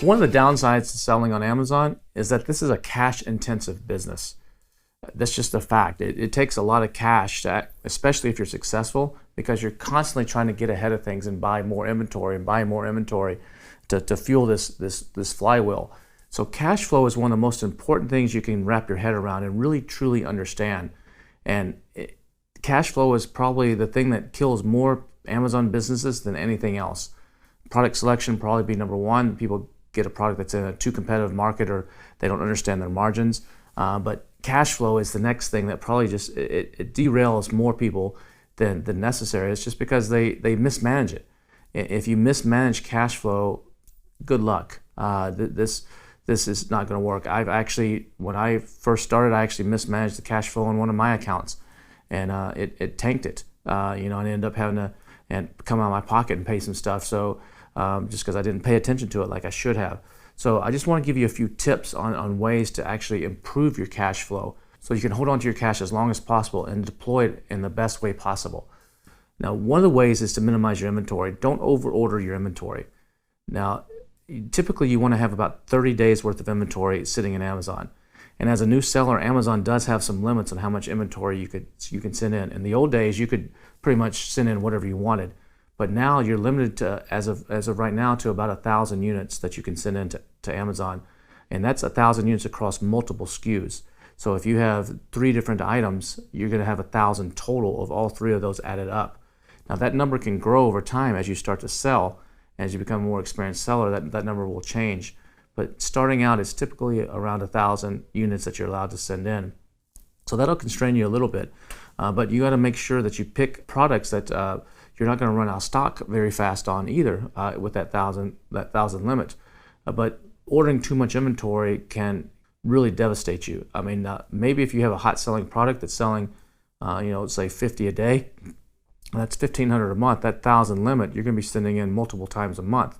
One of the downsides to selling on Amazon is that this is a cash-intensive business. That's just a fact. It takes a lot of cash, especially if you're successful, because you're constantly trying to get ahead of things and buy more inventory to fuel this flywheel. So cash flow is one of the most important things you can wrap your head around and really truly understand. And cash flow is probably the thing that kills more Amazon businesses than anything else. Product selection probably be number one. People get a product that's in a too competitive market or they don't understand their margins. But cash flow is the next thing that probably just it derails more people than necessary. It's just because they mismanage it. If you mismanage cash flow, good luck. This is not going to work. When I first started, I actually mismanaged the cash flow on one of my accounts, and it tanked it. And I ended up having to come out of my pocket and pay some stuff. So just because I didn't pay attention to it like I should have. So I just want to give you a few tips on ways to actually improve your cash flow so you can hold on to your cash as long as possible and deploy it in the best way possible. Now, one of the ways is to minimize your inventory. Don't over-order your inventory. Now, typically you want to have about 30 days worth of inventory sitting in Amazon. And as a new seller, Amazon does have some limits on how much inventory you can send in. In the old days, you could pretty much send in whatever you wanted. But now you're limited to, as of right now, to about 1,000 units that you can send in to Amazon. And that's 1,000 units across multiple SKUs. So if you have 3 different items, you're going to have 1,000 total of all 3 of those added up. Now that number can grow over time as you start to sell. As you become a more experienced seller, that number will change. But starting out, it's typically around 1,000 units that you're allowed to send in. So that'll constrain you a little bit. But you got to make sure that you pick products that you're not going to run out of stock very fast on either with that thousand limit. But ordering too much inventory can really devastate you. I mean, maybe if you have a hot selling product that's selling, say 50 a day, that's 1,500 a month. That 1,000 limit, you're going to be sending in multiple times a month.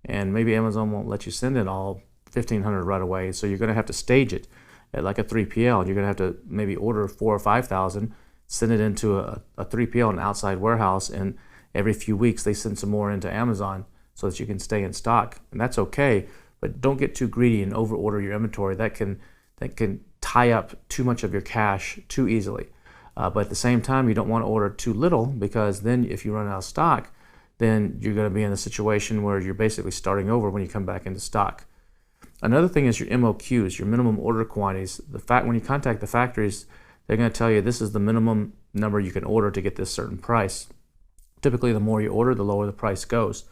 And maybe Amazon won't let you send in all 1,500 right away. So you're going to have to stage it at like a 3PL. You're going to have to maybe order 4,000 or 5,000, send it into a 3PL, an outside warehouse, and every few weeks they send some more into Amazon so that you can stay in stock. And that's okay, but don't get too greedy and overorder your inventory. That can tie up too much of your cash too easily. But at the same time, you don't want to order too little, because then if you run out of stock, then you're going to be in a situation where you're basically starting over when you come back into stock. Another thing is your MOQs, your minimum order quantities. When you contact the factories, they're going to tell you this is the minimum number you can order to get this certain price. Typically, the more you order, the lower the price goes.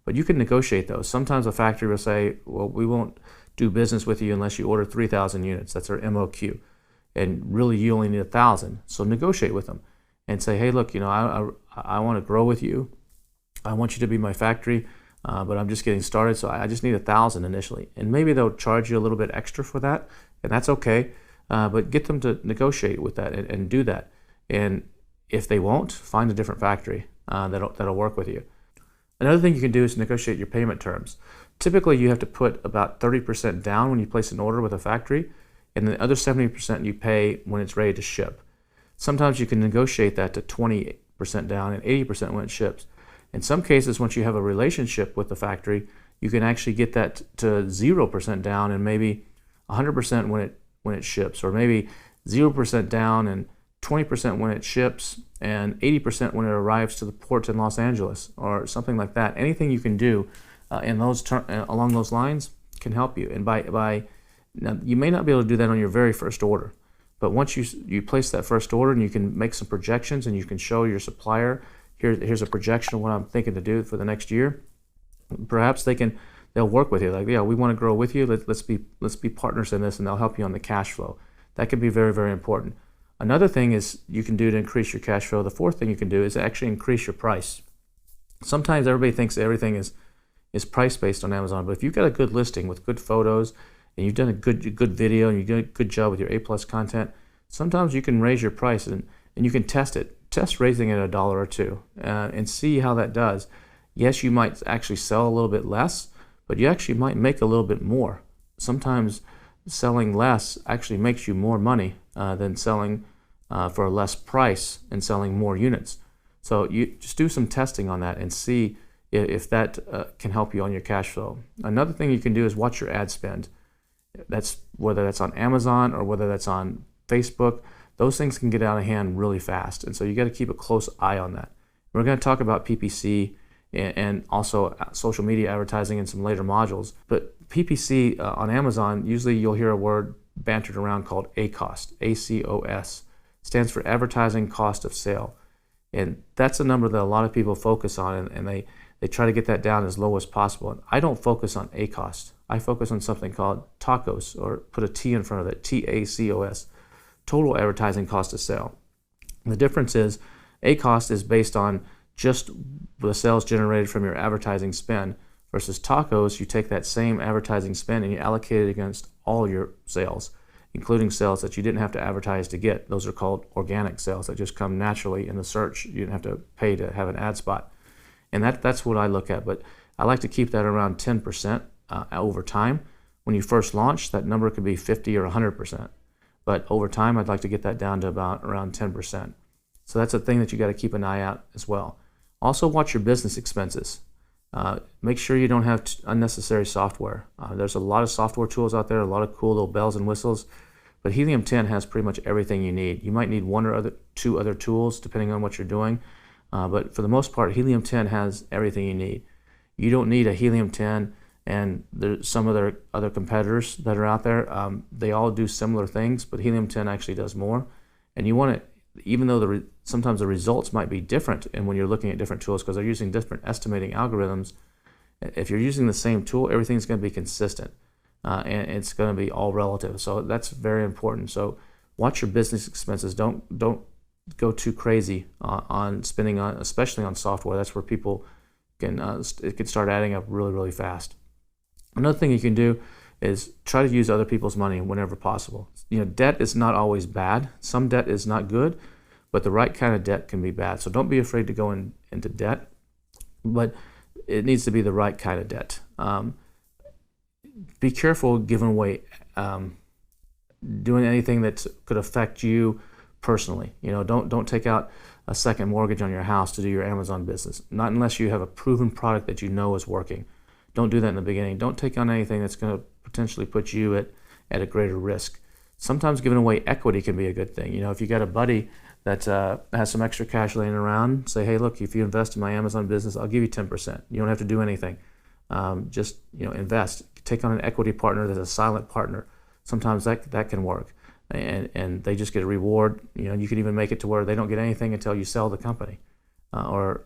But you can negotiate those. Sometimes a factory will say, well, we won't do business with you unless you order 3,000 units. That's our MOQ. And really, you only need 1,000. So negotiate with them and say, hey, look, I want to grow with you. I want you to be my factory, but I'm just getting started, so I just need 1,000 initially. And maybe they'll charge you a little bit extra for that, and that's okay. But get them to negotiate with that and do that. And if they won't, find a different factory that'll work with you. Another thing you can do is negotiate your payment terms. Typically, you have to put about 30% down when you place an order with a factory, and the other 70% you pay when it's ready to ship. Sometimes you can negotiate that to 20% down and 80% when it ships. In some cases, once you have a relationship with the factory, you can actually get that to 0% down and maybe 100% when it ships, or maybe 0% down and 20% when it ships and 80% when it arrives to the port in Los Angeles, or something like that. Anything you can do along those lines can help you. And now, you may not be able to do that on your very first order, but once you place that first order and you can make some projections and you can show your supplier, here's a projection of what I'm thinking to do for the next year. Perhaps they'll work with you. Like, yeah, we want to grow with you. Let's be partners in this, and they'll help you on the cash flow. That can be very, very important. Another thing is you can do to increase your cash flow. The fourth thing you can do is actually increase your price. Sometimes everybody thinks everything is price based on Amazon, but if you've got a good listing with good photos and you've done a good video and you do a good job with your A+ content, sometimes you can raise your price and you can test it. Test raising it $1 or $2 and see how that does. Yes, you might actually sell a little bit less, but you actually might make a little bit more. Sometimes selling less actually makes you more money than selling for a less price and selling more units. So you just do some testing on that and see if that can help you on your cash flow. Another thing you can do is watch your ad spend. That's whether that's on Amazon or whether that's on Facebook. Those things can get out of hand really fast, and so you got to keep a close eye on that. We're going to talk about PPC and also social media advertising in some later modules. But PPC on Amazon, usually you'll hear a word bantered around called ACOS, ACOS. Stands for Advertising Cost of Sale. And that's a number that a lot of people focus on, and they try to get that down as low as possible. And I don't focus on ACOS. I focus on something called TACOS, or put a T in front of it, TACOS, Total Advertising Cost of Sale. And the difference is ACOS is based on just the sales generated from your advertising spend, versus TACOS, you take that same advertising spend and you allocate it against all your sales, including sales that you didn't have to advertise to get. Those are called organic sales that just come naturally in the search. You didn't have to pay to have an ad spot. And that's what I look at. But I like to keep that around 10% over time. When you first launch, that number could be 50 or 100%. But over time, I'd like to get that down to about around 10%. So that's a thing that you got to keep an eye out as well. Also watch your business expenses. Make sure you don't have unnecessary software. There's a lot of software tools out there, a lot of cool little bells and whistles, but Helium 10 has pretty much everything you need. You might need one or two other tools depending on what you're doing, but for the most part, Helium 10 has everything you need. You don't need a Helium 10 and there's some other competitors that are out there. They all do similar things, but Helium 10 actually does more. And you want to, even though sometimes the results might be different, and when you're looking at different tools, because they're using different estimating algorithms, if you're using the same tool, everything's going to be consistent, and it's going to be all relative. So that's very important. So watch your business expenses. Don't go too crazy on spending on, especially on software. That's where people can it can start adding up really, really fast. Another thing you can do is try to use other people's money whenever possible. Debt is not always bad. Some debt is not good, but the right kind of debt can be bad. So don't be afraid to go into debt, but it needs to be the right kind of debt. Be careful giving away, doing anything that could affect you personally. Don't take out a second mortgage on your house to do your Amazon business. Not unless you have a proven product that you know is working. Don't do that in the beginning. Don't take on anything that's going to potentially put you at a greater risk. Sometimes giving away equity can be a good thing. If you got a buddy that has some extra cash laying around, say, hey, look, if you invest in my Amazon business, I'll give you 10%. You don't have to do anything. Just invest. Take on an equity partner that's a silent partner. Sometimes that can work, and they just get a reward. You can even make it to where they don't get anything until you sell the company, or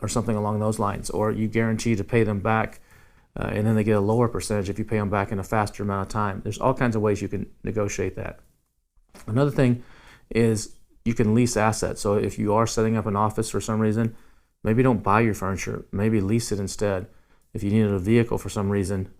something along those lines, or you guarantee to pay them back, and then they get a lower percentage if you pay them back in a faster amount of time. There's all kinds of ways you can negotiate that. Another thing is you can lease assets. So if you are setting up an office for some reason, maybe don't buy your furniture, maybe lease it instead. If you needed a vehicle for some reason,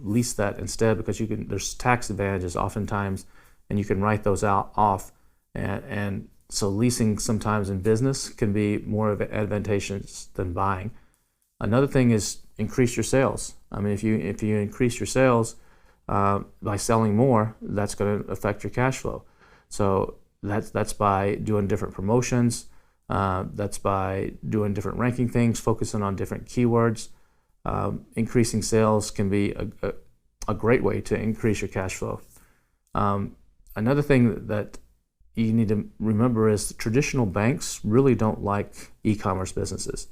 lease that instead, because there's tax advantages oftentimes, and you can write those off. And so leasing sometimes in business can be more advantageous than buying. Another thing is increase your sales. I mean, if you increase your sales by selling more, that's going to affect your cash flow. So that's by doing different promotions. That's by doing different ranking things, focusing on different keywords. Increasing sales can be a great way to increase your cash flow. Another thing that you need to remember is traditional banks really don't like e-commerce businesses.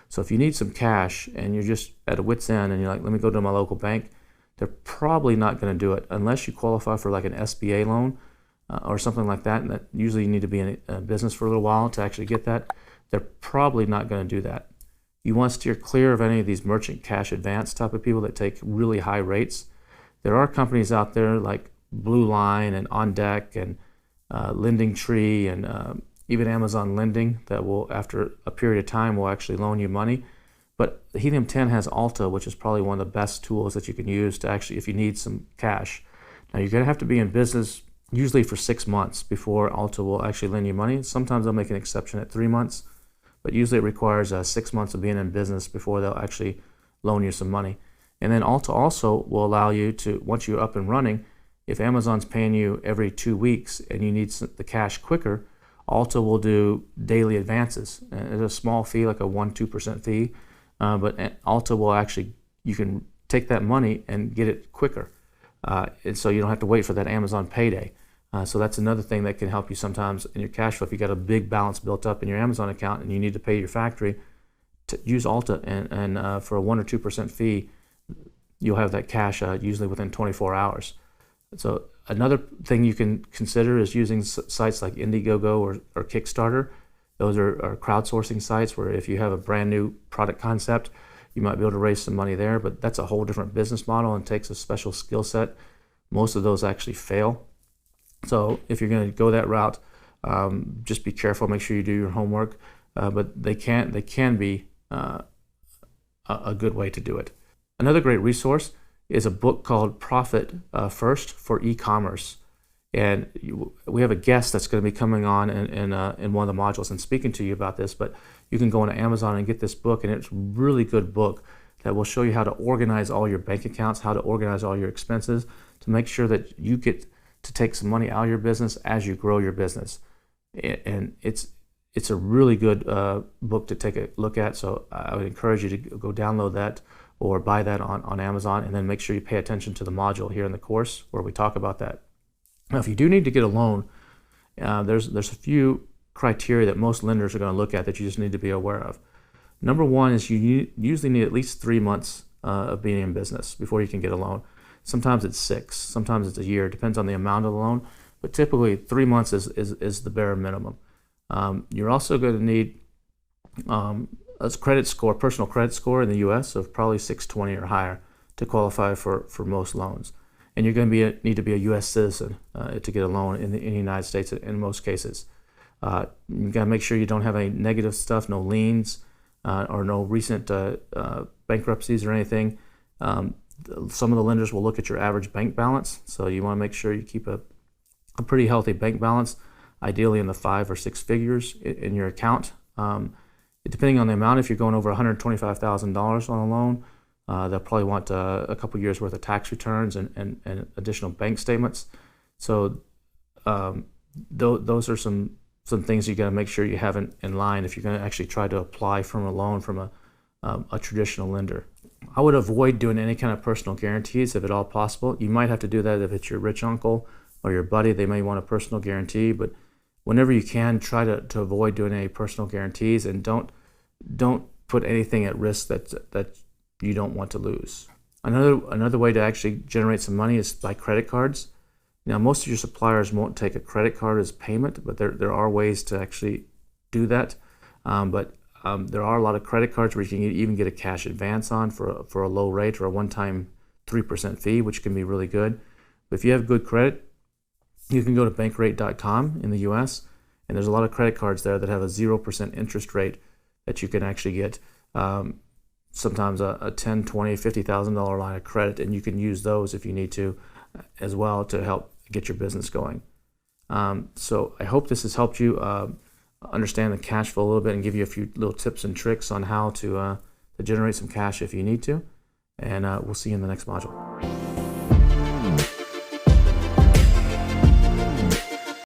So if you need some cash and you're just at a wit's end and you're like, let me go to my local bank, they're probably not going to do it unless you qualify for like an SBA loan or something like that. And that usually you need to be in a business for a little while to actually get that. They're probably not going to do that. You want to steer clear of any of these merchant cash advance type of people that take really high rates. There are companies out there like Blue Line and On Deck and Lending Tree and even Amazon Lending that will, after a period of time, will actually loan you money. But the Helium 10 has Alta, which is probably one of the best tools that you can use to actually, if you need some cash. Now you're going to have to be in business usually for 6 months before Alta will actually lend you money. Sometimes they'll make an exception at 3 months, but usually it requires 6 months of being in business before they'll actually loan you some money. And then Alta also will allow you to, once you're up and running, if Amazon's paying you every 2 weeks and you need the cash quicker, Alta will do daily advances. And it's a small fee, like a 1-2% fee, but Alta will actually, you can take that money and get it quicker. And so you don't have to wait for that Amazon payday. So that's another thing that can help you sometimes in your cash flow. If you got a big balance built up in your Amazon account and you need to pay your factory, to use Alta, and for a 1 or 2% fee, you'll have that cash usually within 24 hours. So another thing you can consider is using sites like Indiegogo or Kickstarter. Those are crowdsourcing sites where if you have a brand new product concept, you might be able to raise some money there, but that's a whole different business model and takes a special skill set. Most of those actually fail. So if you're going to go that route, just be careful, make sure you do your homework, but they can be a good way to do it. Another great resource is a book called Profit First for E-commerce. And we have a guest that's going to be coming on in one of the modules and speaking to you about this, but you can go on Amazon and get this book, and it's a really good book that will show you how to organize all your bank accounts, how to organize all your expenses to make sure that you get to take some money out of your business as you grow your business. And it's a really good book to take a look at, so I would encourage you to go download that or buy that on Amazon, and then make sure you pay attention to the module here in the course where we talk about that. Now, if you do need to get a loan, there's a few criteria that most lenders are going to look at that you just need to be aware of. Number one is you usually need at least 3 months of being in business before you can get a loan. Sometimes it's 6, sometimes it's a year, depends on the amount of the loan, but typically 3 months is the bare minimum. You're also going to need a credit score, personal credit score in the U.S. of probably 620 or higher to qualify for most loans. And you're going to need to be a U.S. citizen to get a loan in the United States in most cases. You got to make sure you don't have any negative stuff, no liens or no recent bankruptcies or anything. Some of the lenders will look at your average bank balance, so you want to make sure you keep a pretty healthy bank balance, ideally in the 5 or 6 figures in your account. Depending on the amount, if you're going over $125,000 on a loan, they'll probably want a couple years worth of tax returns and additional bank statements. So those are some things you got to make sure you have in line if you're going to actually try to apply for a loan from a traditional lender. I would avoid doing any kind of personal guarantees if at all possible. You might have to do that if it's your rich uncle or your buddy. They may want a personal guarantee, but whenever you can, try to avoid doing any personal guarantees, and don't put anything at risk that you don't want to lose. Another way to actually generate some money is by credit cards. Now, most of your suppliers won't take a credit card as payment, but there are ways to actually do that. But there are a lot of credit cards where you can even get a cash advance on for a low rate or a one-time 3% fee, which can be really good. But if you have good credit, you can go to Bankrate.com in the U.S., and there's a lot of credit cards there that have a 0% interest rate that you can actually get. Sometimes a $10,000, $20,000, $50,000 line of credit, and you can use those if you need to as well to help get your business going. So I hope this has helped you understand the cash flow a little bit and give you a few little tips and tricks on how to generate some cash if you need to. And we'll see you in the next module.